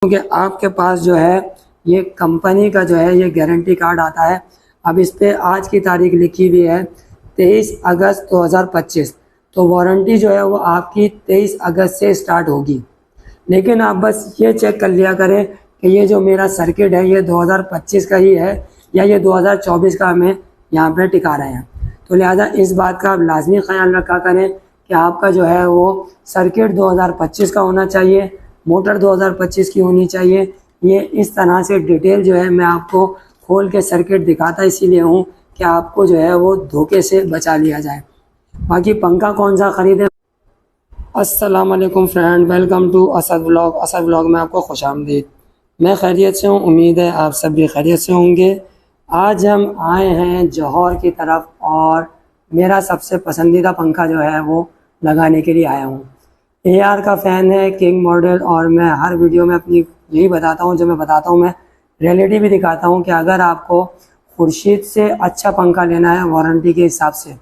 क्योंकि आपके पास जो है ये कंपनी का जो है ये गारंटी कार्ड आता है। अब इस पे आज की तारीख लिखी हुई है 23 अगस्त 2025। तो वारंटी जो है वो आपकी 23 अगस्त से स्टार्ट होगी। लेकिन आप बस ये चेक कर लिया करें कि ये जो मेरा सर्किट है ये 2025 का ही है या ये 2024 का हमें यहाँ पे टिका रहे हैं। तो लिहाजा इस बात का आप लाजमी ख्याल रखा करें कि आपका जो है वो सर्किट 2025 का होना चाहिए, मोटर 2025 की होनी चाहिए। ये इस तरह से डिटेल जो है मैं आपको खोल के सर्किट दिखाता इसीलिए हूँ कि आपको जो है वो धोखे से बचा लिया जाए। बाकी पंखा कौन सा ख़रीदें। अस्सलाम वालेकुम friend, welcome to Asad vlog. Asad vlog में आपको खुशामदीद। मैं खैरियत से हूँ, उम्मीद है आप सब भी खैरियत से होंगे। आज हम आए हैं जौहर की तरफ और मेरा सबसे पसंदीदा पंखा जो है वो लगाने के लिए आया हूँ। AR का फ़ैन है, किंग मॉडल, और मैं हर वीडियो में अपनी यही बताता हूँ, जो मैं बताता हूँ मैं रियलिटी भी दिखाता हूँ कि अगर आपको खुर्शीद से अच्छा पंखा लेना है वारंटी के हिसाब से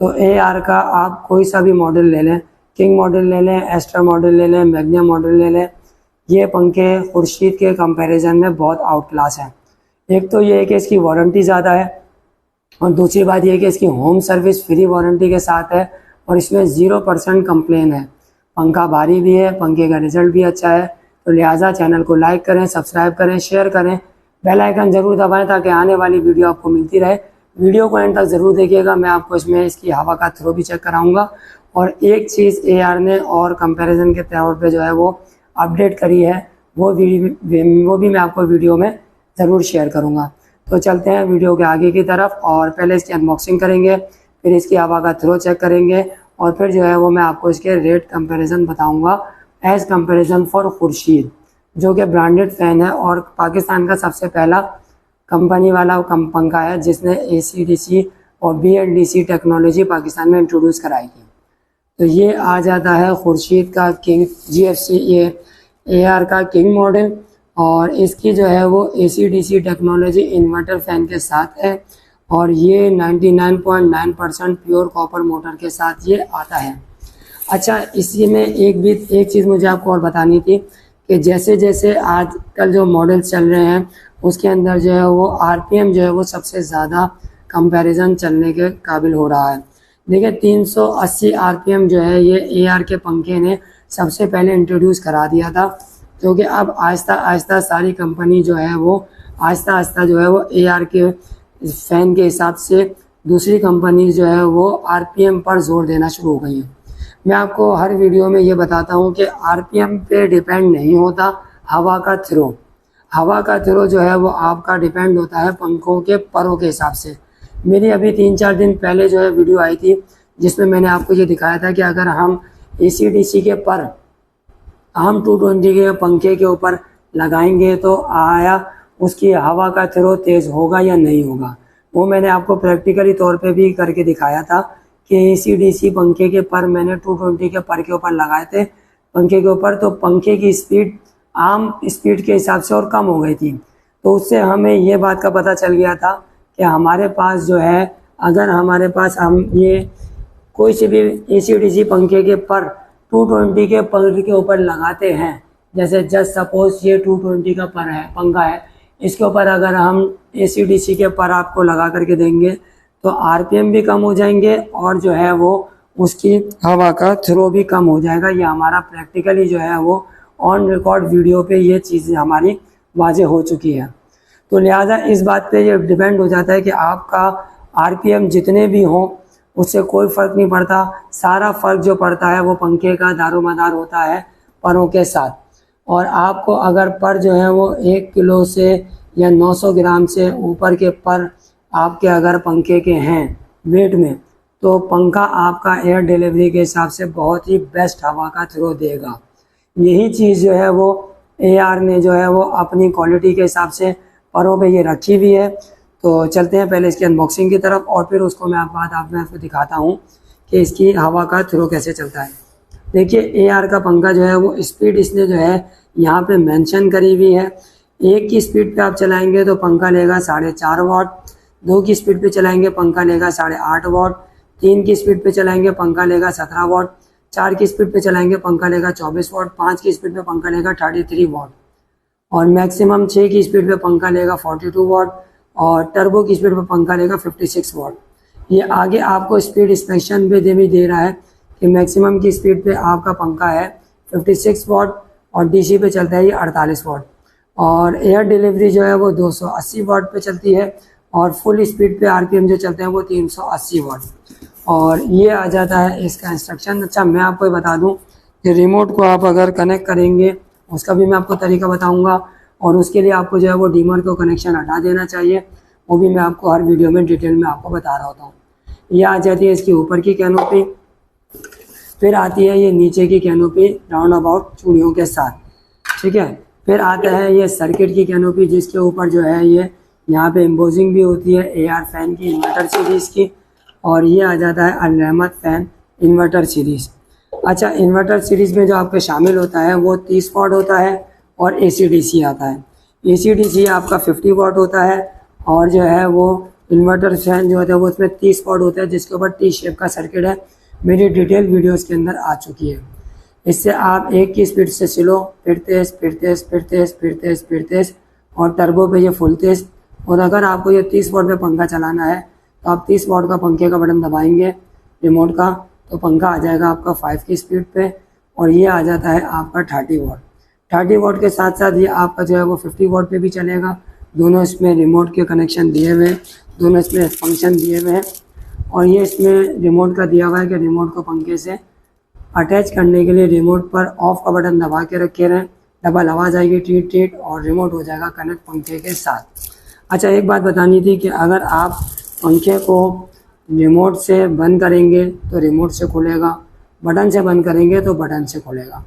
तो AR का आप कोई सा भी मॉडल ले लें, किंग मॉडल ले लें, एस्ट्रा मॉडल ले लें, मैग्नियम मॉडल ले लें। ये पंखे खुर्शीद के कंपैरिजन में बहुत आउट क्लास हैं। एक तो ये है कि इसकी वारंटी ज़्यादा है और दूसरी बात यह कि इसकी होम सर्विस फ्री वारंटी के साथ है और इसमें 0% कंप्लेन है। पंखा भारी भी है, पंखे का रिज़ल्ट भी अच्छा है। तो लिहाजा चैनल को लाइक करें, सब्सक्राइब करें, शेयर करें, बेल आइकन ज़रूर दबाएं ताकि आने वाली वीडियो आपको मिलती रहे। वीडियो को एंड तक ज़रूर देखिएगा, मैं आपको इसमें इसकी हवा का थ्रो भी चेक कराऊंगा। और एक चीज़ AR ने और कंपैरिजन के तौर पे जो है वो अपडेट करी है, वो भी मैं आपको वीडियो में ज़रूर शेयर करूँगा। तो चलते हैं वीडियो के आगे की तरफ और पहले इसकी अनबॉक्सिंग करेंगे, फिर इसकी हवा का थ्रो चेक करेंगे और फिर जो है वो मैं आपको इसके रेट कंपैरिजन बताऊंगा एज़ कंपैरिजन फॉर खुर्शीद, जो कि ब्रांडेड फ़ैन है और पाकिस्तान का सबसे पहला कंपनी वाला पंखा है जिसने AC/DC और BLDC टेक्नोलॉजी पाकिस्तान में इंट्रोड्यूस कराई थी। तो ये आ जाता है खुर्शीद का किंग GFC, ये AR का किंग मॉडल, और इसकी जो है वो AC/DC टेक्नोलॉजी इन्वर्टर फ़ैन के साथ है और ये 99.9% प्योर कॉपर मोटर के साथ ये आता है। अच्छा, इसी में एक चीज़ मुझे आपको और बतानी थी कि जैसे जैसे आजकल जो मॉडल्स चल रहे हैं उसके अंदर जो है वो RPM जो है वो सबसे ज़्यादा कंपैरिजन चलने के काबिल हो रहा है। देखिए 380 RPM जो है ये AR के पंखे ने सबसे पहले इंट्रोड्यूस करा दिया था, क्योंकि अब आहिस्ता आहिस्ता सारी कंपनी जो है वो आहिस्ता आहिस्ता जो है वो AR के फ़ैन के हिसाब से दूसरी कंपनी जो है वो RPM पर जोर देना शुरू हो गई है। मैं आपको हर वीडियो में ये बताता हूँ कि RPM पे डिपेंड नहीं होता हवा का थ्रो। हवा का थ्रो जो है वो आपका डिपेंड होता है पंखों के परों के हिसाब से। मेरी अभी 3-4 दिन पहले जो है वीडियो आई थी जिसमें मैंने आपको ये दिखाया था कि अगर हम AC/DC के पर हम 220 के पंखे के ऊपर लगाएंगे तो आया उसकी हवा का थ्रो तेज़ होगा या नहीं होगा। वो मैंने आपको प्रैक्टिकली तौर पे भी करके दिखाया था कि AC/DC पंखे के पर मैंने 220 के पर के ऊपर लगाए थे पंखे के ऊपर, तो पंखे की स्पीड आम स्पीड के हिसाब से और कम हो गई थी। तो उससे हमें ये बात का पता चल गया था कि हमारे पास जो है अगर हमारे पास हम ये कोई से भी AC/DC पंखे के पर 220 के पर के ऊपर लगाते हैं, जैसे जस्ट सपोज ये 220 का पर है पंखा है, इसके ऊपर अगर हम AC/DC के पर आपको लगा करके देंगे तो RPM भी कम हो जाएंगे और जो है वो उसकी हवा का थ्रो भी कम हो जाएगा। ये हमारा प्रैक्टिकली जो है वो ऑन रिकॉर्ड वीडियो पे ये चीज़ें हमारी वाज़ेह हो चुकी है। तो लिहाजा इस बात पे ये डिपेंड हो जाता है कि आपका RPM जितने भी हों उससे कोई फ़र्क नहीं पड़ता। सारा फ़र्क जो पड़ता है वो पंखे का दारोमदार होता है परों के साथ। और आपको अगर पर जो है वो 1 किलो से या 900 ग्राम से ऊपर के पर आपके अगर पंखे के हैं वेट में, तो पंखा आपका एयर डिलीवरी के हिसाब से बहुत ही बेस्ट हवा का थ्रो देगा। यही चीज़ जो है वो AR ने जो है वो अपनी क्वालिटी के हिसाब से परों पे ये रखी हुई है। तो चलते हैं पहले इसकी अनबॉक्सिंग की तरफ और फिर उसको मैं आपको दिखाता हूँ कि इसकी हवा का थ्रो कैसे चलता है। देखिए AR का पंखा जो है वो स्पीड इसने जो है यहाँ पे मेंशन करी हुई है। 1 की स्पीड पे आप चलाएंगे तो पंखा लेगा 4.5 वाट, 2 की स्पीड पे चलाएंगे पंखा लेगा 8.5 वाट, 3 की स्पीड पे चलाएंगे पंखा लेगा 17 वाट, 4 की स्पीड पे चलाएंगे पंखा लेगा 24 वाट, 5 की स्पीड पे पंखा लेगा 33 वाट। और मैक्सिमम 6 की स्पीड पे पंखा लेगा 42 वाट और टर्बो की स्पीड पे पंखा लेगा 56 वाट। ये आगे आपको स्पीड स्पेक्शन पे भी दे रहा है कि मैक्सिमम की स्पीड पे आपका पंखा है 56 वाट और डीसी पे चलता है ये 48 वाट और एयर डिलीवरी जो है वो 280 वाट पे चलती है और फुल स्पीड पे आरपीएम जो चलते हैं वो 380 वाट। और ये आ जाता है इसका इंस्ट्रक्शन। अच्छा मैं आपको बता दूं कि रिमोट को आप अगर कनेक्ट करेंगे उसका भी मैं आपको तरीका बताऊंगा और उसके लिए आपको जो है वो डीमर को कनेक्शन हटा देना चाहिए, वो भी मैं आपको हर वीडियो में डिटेल में आपको बता रहा होता हूँ। ये आ जाती है इसकी ऊपर की कैनोपी, फिर आती है ये नीचे की कैनोपी राउंड अबाउट चूड़ियों के साथ, ठीक है। फिर आता है ये सर्किट की कैनोपी जिसके ऊपर जो है ये यहाँ पे एम्बोजिंग भी होती है एआर फैन की इन्वर्टर सीरीज़ की और ये आ जाता है अल रहमत फैन इन्वर्टर सीरीज़। अच्छा इन्वर्टर सीरीज़ में जो आपके शामिल होता है वो 30 वाट होता है और AC/DC आता है। AC/DC आपका 50 वाट होता है और जो है वो इन्वर्टर फैन जो होता है वो उसमें 30 वाट होता है जिसके ऊपर T शेप का सर्किट है। मेरी डिटेल वीडियोस के अंदर आ चुकी है। इससे आप एक की स्पीड से स्लो, फिर तेज़, फिर तेज़, फिर तेज़, फिर तेज़, फिर तेज़ और टर्बो पे ये फुल तेज़। और अगर आपको ये 30 वाट पे पंखा चलाना है तो आप 30 वाट का पंखे का बटन दबाएंगे रिमोट का तो पंखा आ जाएगा आपका 5 की स्पीड पे और ये आ जाता है आपका 30 वाट। 30 वाट के साथ साथ ये आपका जो है वो 50 वाट पे भी चलेगा। दोनों इसमें रिमोट के कनेक्शन दिए हुए हैं, दोनों इसमें फंक्शन दिए हुए हैं और ये इसमें रिमोट का दिया हुआ है कि रिमोट को पंखे से अटैच करने के लिए रिमोट पर ऑफ का बटन दबा के रखे रहें, डबल आवाज़ आएगी टीट टीट और रिमोट हो जाएगा कनेक्ट पंखे के साथ। अच्छा एक बात बतानी थी कि अगर आप पंखे को रिमोट से बंद करेंगे तो रिमोट से खुलेगा, बटन से बंद करेंगे तो बटन से खुलेगा।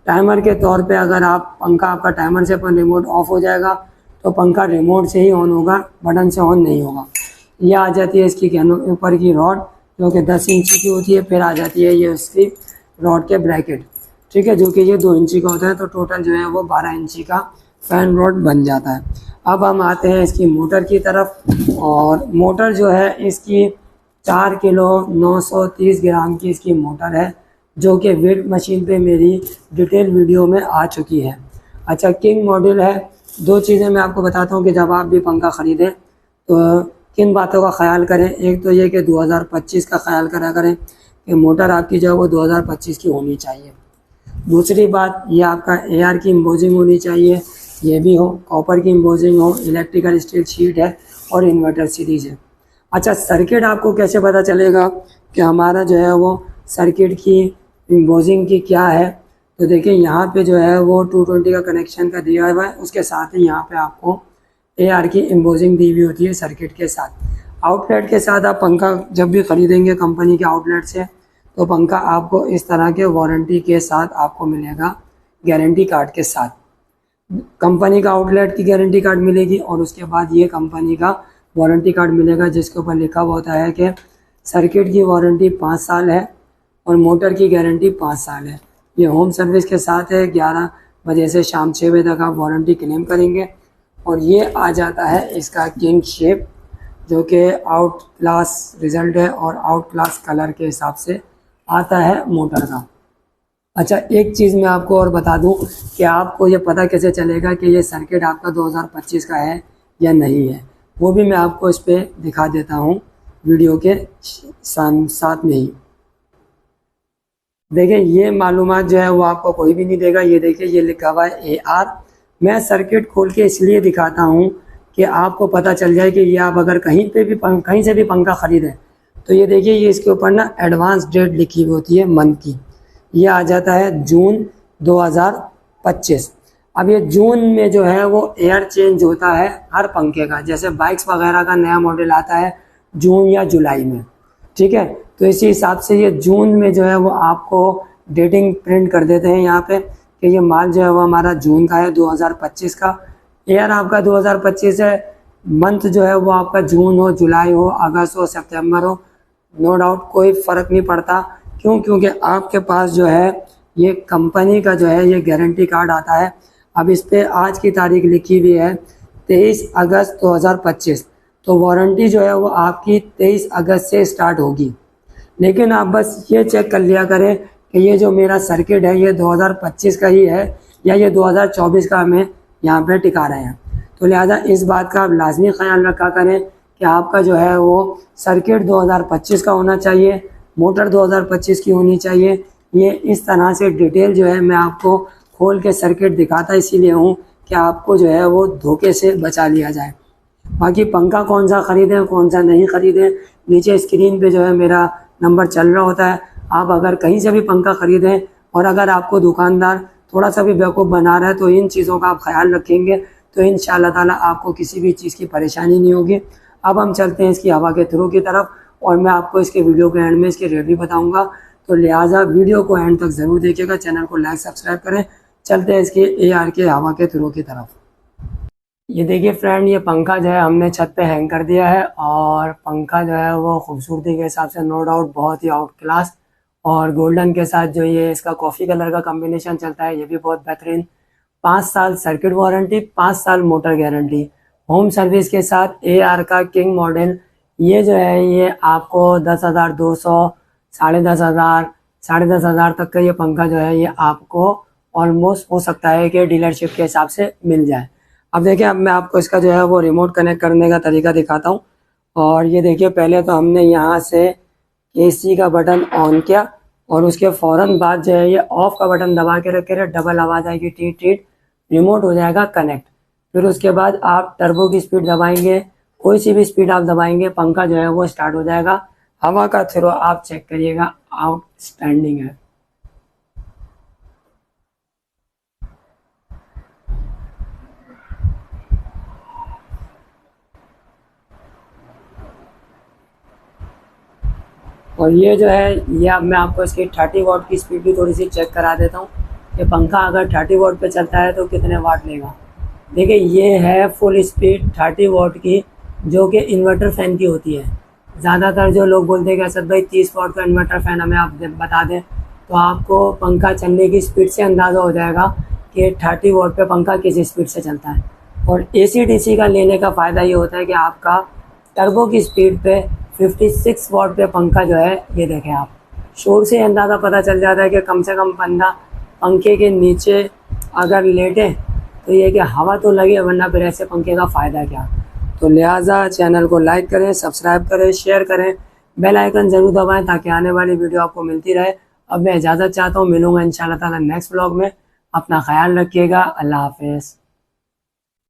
टाइमर के तौर पे अगर आप पंखा आपका टाइमर से पर रिमोट ऑफ हो जाएगा तो पंखा रिमोट से ही ऑन होगा, बटन से ऑन नहीं होगा। यह आ जाती है इसकी ऊपर की रॉड जो कि 10 इंची की होती है। फिर आ जाती है ये उसकी रॉड के ब्रैकेट, ठीक है, जो कि ये 2 इंची का होता है तो टोटल जो है वो 12 इंची का फैन रॉड बन जाता है। अब हम आते हैं इसकी मोटर की तरफ और मोटर जो है इसकी 4 किलो 930 ग्राम की इसकी मोटर है जो कि वेट मशीन पे मेरी डिटेल वीडियो में आ चुकी है। अच्छा किंग मॉडल है। 2 चीज़ें मैं आपको बताता हूँ कि जब आप भी पंखा ख़रीदें तो किन बातों का ख्याल करें। एक तो ये कि 2025 का ख्याल करा करें कि मोटर आपकी जो है वो 2025 की होनी चाहिए। दूसरी बात ये आपका AR की एम्बोजिंग होनी चाहिए, ये भी हो, कॉपर की एम्बोजिंग हो, इलेक्ट्रिकल स्टील शीट है और इन्वर्टर सीरीज़ है। अच्छा सर्किट आपको कैसे पता चलेगा कि हमारा जो है वो सर्किट की एम्बोजिंग की क्या है, तो देखिए यहाँ पे जो है वो 220 का कनेक्शन का दिया हुआ है, उसके साथ ही यहाँ पे आपको AR की एम्बोजिंग दी हुई होती है सर्किट के साथ। आउटलेट के साथ आप पंखा जब भी ख़रीदेंगे कंपनी के आउटलेट से तो पंखा आपको इस तरह के वारंटी के साथ आपको मिलेगा, गारंटी कार्ड के साथ। कंपनी का आउटलेट की गारंटी कार्ड मिलेगी और उसके बाद ये कंपनी का वारंटी कार्ड मिलेगा जिसके ऊपर लिखा हुआ होता है कि सर्किट की वारंटी 5 साल है और मोटर की गारंटी 5 साल है। ये होम सर्विस के साथ है, 11 बजे से शाम 6 बजे तक आप वारंटी क्लेम करेंगे। और ये आ जाता है इसका किंग शेप जो कि आउट क्लास रिज़ल्ट है और आउट क्लास कलर के हिसाब से आता है मोटर का। अच्छा एक चीज़ मैं आपको और बता दूं कि आपको ये पता कैसे चलेगा कि ये सर्किट आपका 2025 का है या नहीं है, वो भी मैं आपको इस पर दिखा देता हूँ वीडियो के साथ में ही। देखिए ये मालूमात जो है वो आपको कोई भी नहीं देगा। ये देखिए ये लिखा हुआ है AR। मैं सर्किट खोल के इसलिए दिखाता हूँ कि आपको पता चल जाए कि ये आप अगर कहीं से भी पंखा ख़रीदें तो ये देखिए ये इसके ऊपर ना एडवांस डेट लिखी हुई होती है मंथ की। ये आ जाता है जून 2025। अब ये जून में जो है वो एयर चेंज होता है हर पंखे का, जैसे बाइक्स वगैरह का नया मॉडल आता है जून या जुलाई में, ठीक है। तो इसी हिसाब से ये जून में जो है वो आपको डेटिंग प्रिंट कर देते हैं यहाँ पे कि ये माल जो है वो हमारा जून का है 2025 का। एयर आपका 2025 है, मंथ जो है वो आपका जून हो, जुलाई हो, अगस्त हो, सितंबर हो, नो डाउट कोई फ़र्क नहीं पड़ता। क्यों? क्योंकि आपके पास जो है ये कंपनी का जो है ये गारंटी कार्ड आता है। अब इस पर आज की तारीख लिखी हुई है 23 अगस्त 2025, तो वारंटी जो है वो आपकी 23 अगस्त से स्टार्ट होगी। लेकिन आप बस ये चेक कर लिया करें कि ये जो मेरा सर्किट है ये 2025 का ही है या ये 2024 का हमें यहाँ पे टिका रहे हैं। तो लिहाजा इस बात का आप लाजमी ख्याल रखा करें कि आपका जो है वो सर्किट 2025 का होना चाहिए, मोटर 2025 की होनी चाहिए। ये इस तरह से डिटेल जो है मैं आपको खोल के सर्किट दिखाता इसीलिए हूँ कि आपको जो है वो धोखे से बचा लिया जाए। बाकी पंखा कौन सा ख़रीदें कौन सा नहीं ख़रीदें, नीचे स्क्रीन पे जो है मेरा नंबर चल रहा होता है। आप अगर कहीं से भी पंखा ख़रीदें और अगर आपको दुकानदार थोड़ा सा भी बेवकूफ़ बना रहा है तो इन चीज़ों का आप ख्याल रखेंगे तो इंशाअल्लाह ताला आपको किसी भी चीज़ की परेशानी नहीं होगी। अब हम चलते हैं इसकी हवा के थ्रू की तरफ और मैं आपको इसके वीडियो के एंड में इसके रेट भी बताऊँगा, तो लिहाजा वीडियो को एंड तक ज़रूर देखिएगा, चैनल को लाइक सब्सक्राइब करें। चलते हैं इसके AR के हवा के थ्रू की तरफ। ये देखिए फ्रेंड, ये पंखा जो है हमने छत पे हैंग कर दिया है और पंखा जो है वो खूबसूरती के हिसाब से नो डाउट बहुत ही आउट क्लास, और गोल्डन के साथ जो ये इसका कॉफ़ी कलर का कॉम्बिनेशन चलता है ये भी बहुत बेहतरीन। 5 साल सर्किट वारंटी, 5 साल मोटर गारंटी, होम सर्विस के साथ AR का किंग मॉडल। ये जो है ये आपको 10,200, 10,500, 10,500 तक का ये पंखा जो है ये आपको ऑलमोस्ट हो सकता है कि डीलरशिप के हिसाब से मिल जाए। अब देखिए, अब मैं आपको इसका जो है वो रिमोट कनेक्ट करने का तरीका दिखाता हूँ। और ये देखिए, पहले तो हमने यहाँ से AC का बटन ऑन किया और उसके फ़ौरन बाद जो है ये ऑफ़ का बटन दबा के रखे, डबल आवाज़ आएगी टीट टीट, रिमोट हो जाएगा कनेक्ट। फिर उसके बाद आप टर्बो की स्पीड दबाएंगे, कोई सी भी स्पीड आप दबाएंगे पंखा जो है वो स्टार्ट हो जाएगा। हवा का थ्रो आप चेक करिएगा, आउटस्टैंडिंग है। और ये जो है ये अब मैं आपको इसकी 30 वाट की स्पीड भी थोड़ी सी चेक करा देता हूँ कि पंखा अगर 30 वाट पे चलता है तो कितने वाट लेगा। देखिए, ये है फुल स्पीड 30 वाट की, जो कि इन्वर्टर फ़ैन की होती है। ज़्यादातर जो लोग बोलते हैं कि असद भाई 30 वाट का इन्वर्टर फ़ैन हमें आप बता दें, तो आपको पंखा चलने की स्पीड से अंदाज़ा हो जाएगा कि 30 वाट पे पंखा किस स्पीड से चलता है। और AC DC का लेने का फ़ायदा ये होता है कि आपका टर्बो की स्पीड पे 56 वाट पे पंखा जो है ये देखें आप, शोर से अंदाज़ा पता चल जाता है कि कम से कम बंदा पंखे के नीचे अगर लेटे तो ये कि हवा तो लगे, वरना फिर ऐसे पंखे का फ़ायदा क्या। तो लिहाजा चैनल को लाइक करें, सब्सक्राइब करें, शेयर करें, बेल आइकन ज़रूर दबाएं ताकि आने वाली वीडियो आपको मिलती रहे। अब मैं इजाज़त चाहता हूँ, मिलूँगा इंशाअल्लाह ताला नेक्स्ट व्लॉग में। अपना ख्याल रखिएगा, अल्लाह हाफ़िज़।